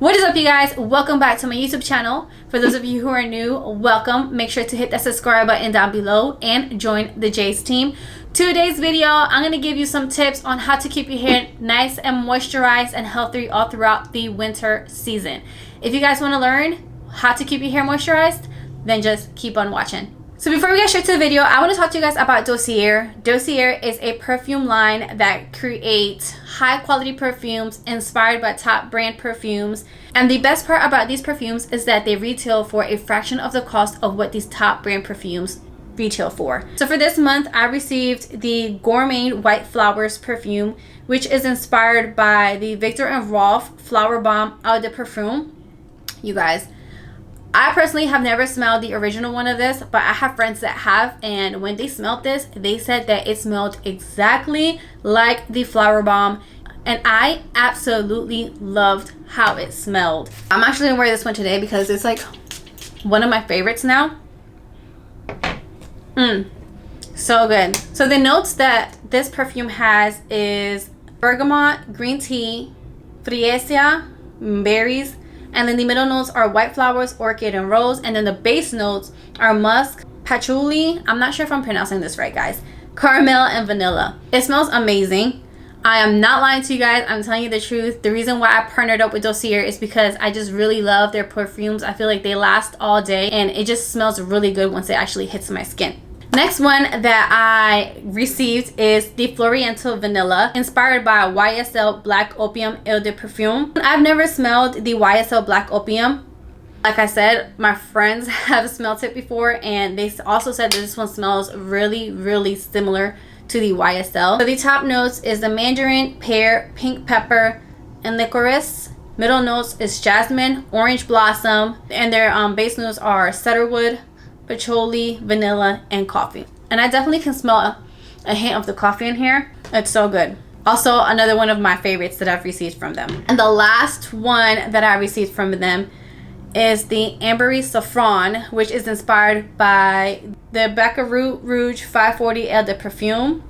What is up, you guys? Welcome back to my YouTube channel. For those of you who are new, welcome. Make sure to hit that subscribe button down below and join the J's team. Today's video, I'm going to give you some tips on how to keep your hair nice and moisturized and healthy all throughout the winter season. If you guys want to learn how to keep your hair moisturized, then just keep on watching. So before we get straight to the video, I want to talk to you guys about Dossier. Dossier is a perfume line that creates high quality perfumes inspired by top brand perfumes. And the best part about these perfumes is that they retail for a fraction of the cost of what these top brand perfumes retail for. So for this month, I received the Gourmet White Flowers perfume, which is inspired by the Viktor and Rolf Flower Bomb Eau de Parfum. You guys, I personally have never smelled the original one of this, but I have friends that have, and when they smelled this, they said that it smelled exactly like the Flower Bomb, and I absolutely loved how it smelled. I'm actually gonna wear this one today because it's like one of my favorites now. So good. So the notes that this perfume has is bergamot, green tea, freesia, berries, and then the middle notes are white flowers, orchid, and rose. And then the base notes are musk, patchouli, I'm not sure if I'm pronouncing this right, guys, caramel, and vanilla. It smells amazing. I am not lying to you guys. I'm telling you the truth. The reason why I partnered up with Dossier is because I just really love their perfumes. I feel like they last all day, and it just smells really good once it actually hits my skin. Next one that I received is the Floriento Vanilla, inspired by YSL Black Opium Eau de Parfum. I've never smelled the YSL Black Opium. Like I said, my friends have smelled it before, and they also said that this one smells really similar to the YSL. So the top notes is the mandarin, pear, pink pepper, and licorice. Middle notes is jasmine, orange blossom, and their base notes are cedarwood, patchouli, vanilla, and coffee. And I definitely can smell a hint of the coffee in here. It's so good. Also, another one of my favorites that I've received from them. And the last one that I received from them is the Ambery Saffron, which is inspired by the Baccarat Rouge 540 Eau de Parfum.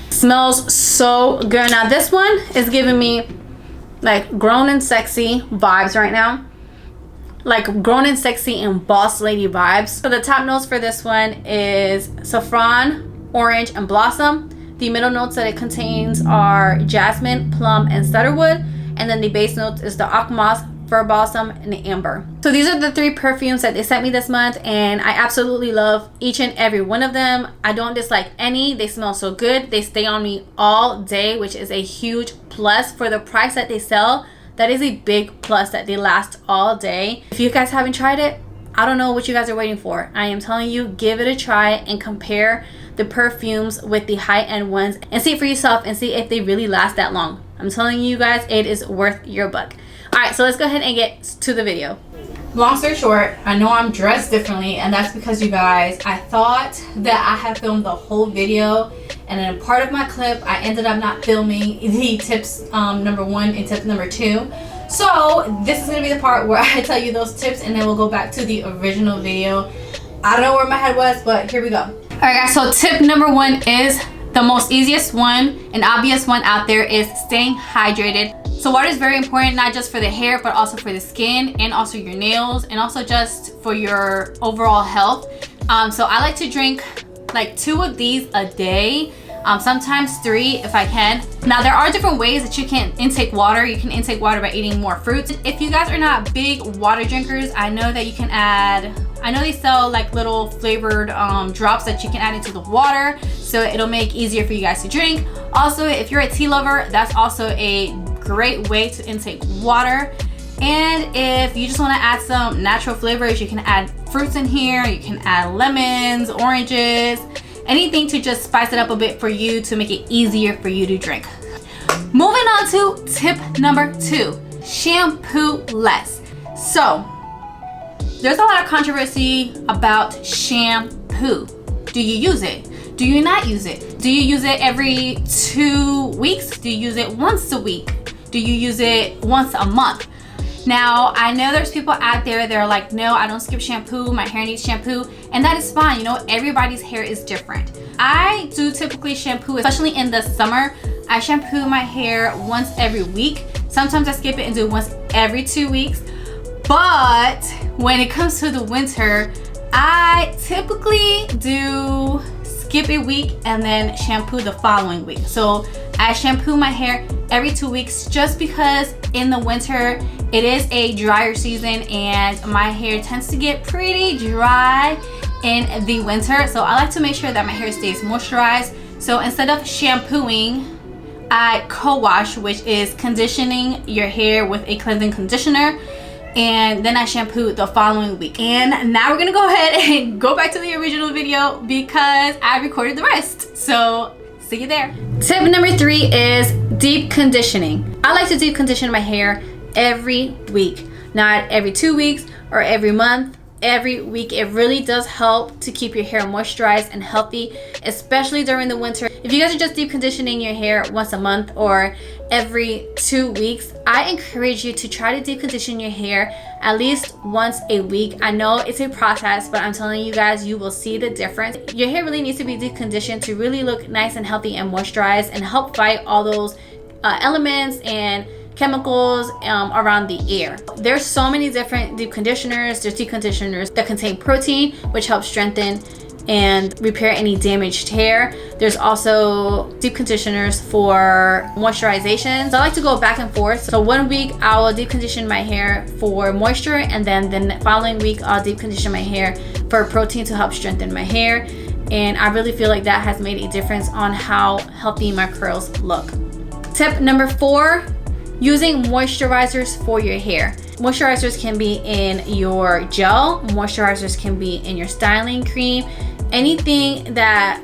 Smells so good. Now this one is giving me like grown and sexy vibes right now. Like grown and sexy and boss lady vibes. So the top notes for this one is saffron, orange, and blossom. The middle notes that it contains are jasmine, plum, and cedarwood. And then the base notes is the aquamoss, fir balsam, and amber. So these are the 3 perfumes that they sent me this month, and I absolutely love each and every one of them. I don't dislike any. They smell so good. They stay on me all day, which is a huge plus for the price that they sell. That is a big plus that they last all day. If you guys haven't tried it, I don't know what you guys are waiting for. I am telling you, give it a try and compare the perfumes with the high-end ones and see it for yourself and see if they really last that long. I'm telling you guys, it is worth your buck. All right, so let's go ahead and get to the video. Long story short, I know I'm dressed differently, and that's because, you guys, I thought that I had filmed the whole video, and in part of my clip I ended up not filming the tips number 1 and tip number 2. So this is gonna be the part where I tell you those tips, and then we'll go back to the original video. I don't know where my head was, but here we go. All right, guys, so tip number 1 is the most easiest one and obvious one out there, is staying hydrated. So water is very important, not just for the hair, but also for the skin and also your nails, and also just for your overall health. So I like to drink like 2 of these a day, sometimes 3 if I can. Now there are different ways that you can intake water. You can intake water by eating more fruits. If you guys are not big water drinkers, I know that you can add, I know they sell like little flavored drops that you can add into the water, so it'll make easier for you guys to drink. Also, if you're a tea lover, that's also a great way to intake water. And if you just want to add some natural flavors, you can add fruits in here. You can add lemons, oranges, anything to just spice it up a bit for you to make it easier for you to drink. Moving on to tip number 2, shampoo less. So there's a lot of controversy about shampoo. Do you use it? Do you not use it? Do you use it every 2 weeks? Do you use it once a week? Do you use it once a month? Now, I know there's people out there that are like, no, I don't skip shampoo, my hair needs shampoo, and that is fine. You know, everybody's hair is different. I do typically shampoo, especially in the summer. I shampoo my hair once every week Sometimes I skip it and do it once every 2 weeks. But when it comes to the winter, I typically do skip a week and then shampoo the following week. So I shampoo my hair every 2 weeks just because in the winter it is a drier season and my hair tends to get pretty dry in the winter. So I like to make sure that my hair stays moisturized. So instead of shampooing, I co-wash, which is conditioning your hair with a cleansing conditioner, and then I shampoo the following week. And now we're gonna go ahead and go back to the original video because I recorded the rest. So see you there. Tip number 3 is deep conditioning. I like to deep condition my hair every week, not every 2 weeks or every month. Every week. It really does help to keep your hair moisturized and healthy, especially during the winter. If you guys are just deep conditioning your hair once a month or every 2 weeks, I encourage you to try to deep condition your hair at least once a week. I know it's a process, but I'm telling you guys, you will see the difference. Your hair really needs to be deep conditioned to really look nice and healthy and moisturized and help fight all those elements and chemicals around the air. There's so many different deep conditioners. There's deep conditioners that contain protein, which helps strengthen and repair any damaged hair. There's also deep conditioners for moisturization. So I like to go back and forth. So 1 week I will deep condition my hair for moisture, and then the following week I'll deep condition my hair for protein to help strengthen my hair. And I really feel like that has made a difference on how healthy my curls look. Tip number 4, using moisturizers for your hair. Moisturizers can be in your gel, moisturizers can be in your styling cream, anything that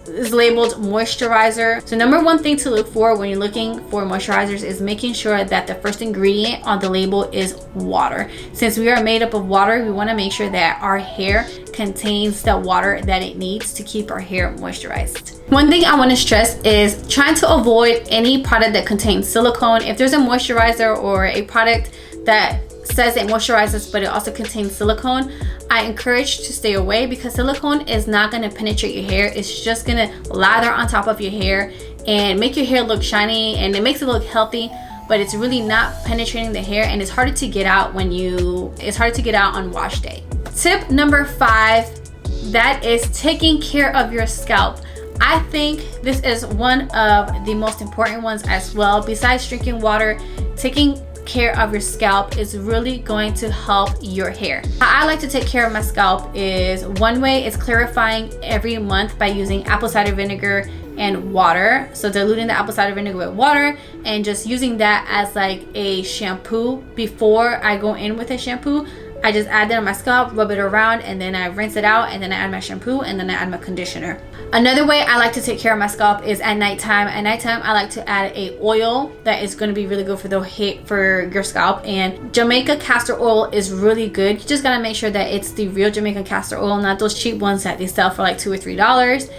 is labeled moisturizer. So number 1 thing to look for when you're looking for moisturizers is making sure that the first ingredient on the label is water. Since we are made up of water, we want to make sure that our hair contains the water that it needs to keep our hair moisturized. One thing I want to stress is trying to avoid any product that contains silicone. If there's a moisturizer or a product that says it moisturizes but it also contains silicone, I encourage to stay away, because silicone is not going to penetrate your hair. It's just going to lather on top of your hair and make your hair look shiny, and it makes it look healthy, but it's really not penetrating the hair, and it's harder to get out on wash day. Tip number 5, that is taking care of your scalp. I think this is one of the most important ones as well. Besides drinking water, taking care of your scalp is really going to help your hair. How I like to take care of my scalp is, one way is clarifying every month by using apple cider vinegar and water. So diluting the apple cider vinegar with water and just using that as like a shampoo. Before I go in with a shampoo, I just add that on my scalp, rub it around, and then I rinse it out, and then I add my shampoo, and then I add my conditioner. Another way I like to take care of my scalp is at nighttime. At nighttime, I like to add a oil that is going to be really good for your scalp, and Jamaica castor oil is really good. You just gotta make sure that it's the real Jamaican castor oil, not those cheap ones that they sell for like $2 or $3.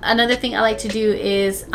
Another thing I like to do is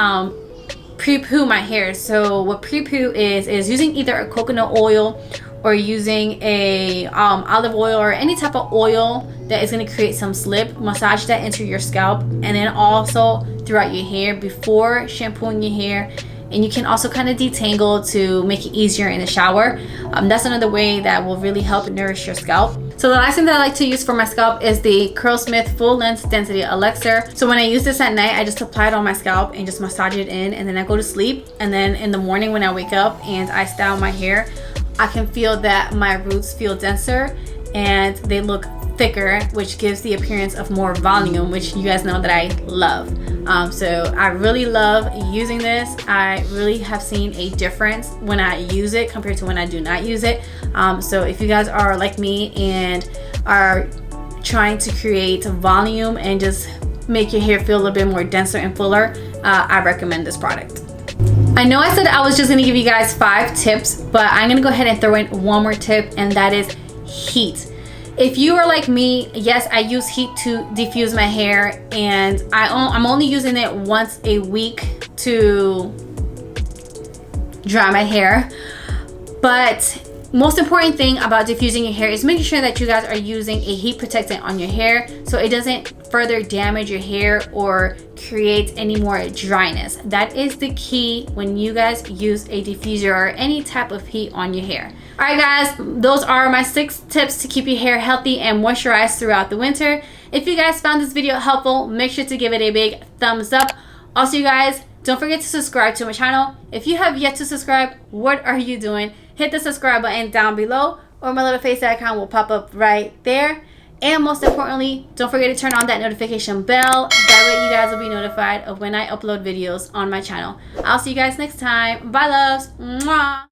pre-poo my hair. So what pre-poo is using either a coconut oil or using a olive oil or any type of oil that is going to create some slip. Massage that into your scalp, and then also throughout your hair before shampooing your hair. And you can also kind of detangle to make it easier in the shower. That's another way that will really help nourish your scalp. So the last thing that I like to use for my scalp is the Curlsmith Full Length Density Elixir. So when I use this at night, I just apply it on my scalp and just massage it in, and then I go to sleep. And then in the morning when I wake up and I style my hair, I can feel that my roots feel denser and they look thicker, which gives the appearance of more volume, which you guys know that I love. So I really love using this. I really have seen a difference when I use it compared to when I do not use it. So if you guys are like me and are trying to create volume and just make your hair feel a little bit more denser and fuller, I recommend this product. I know I said I was just gonna give you guys 5 tips, but I'm gonna go ahead and throw in one more tip, and that is heat. If you are like me, yes, I use heat to diffuse my hair, and I'm only using it once a week to dry my hair. But Most important thing about diffusing your hair is making sure that you guys are using a heat protectant on your hair so it doesn't further damage your hair or create any more dryness. That is the key when you guys use a diffuser or any type of heat on your hair. All right guys, those are my 6 tips to keep your hair healthy and moisturized throughout the winter. If you guys found this video helpful, make sure to give it a big thumbs up. Also, you guys, don't forget to subscribe to my channel. If you have yet to subscribe, what are you doing? Hit the subscribe button down below, or my little face icon will pop up right there. And most importantly, don't forget to turn on that notification bell. That way you guys will be notified of when I upload videos on my channel. I'll see you guys next time. Bye, loves. Mwah.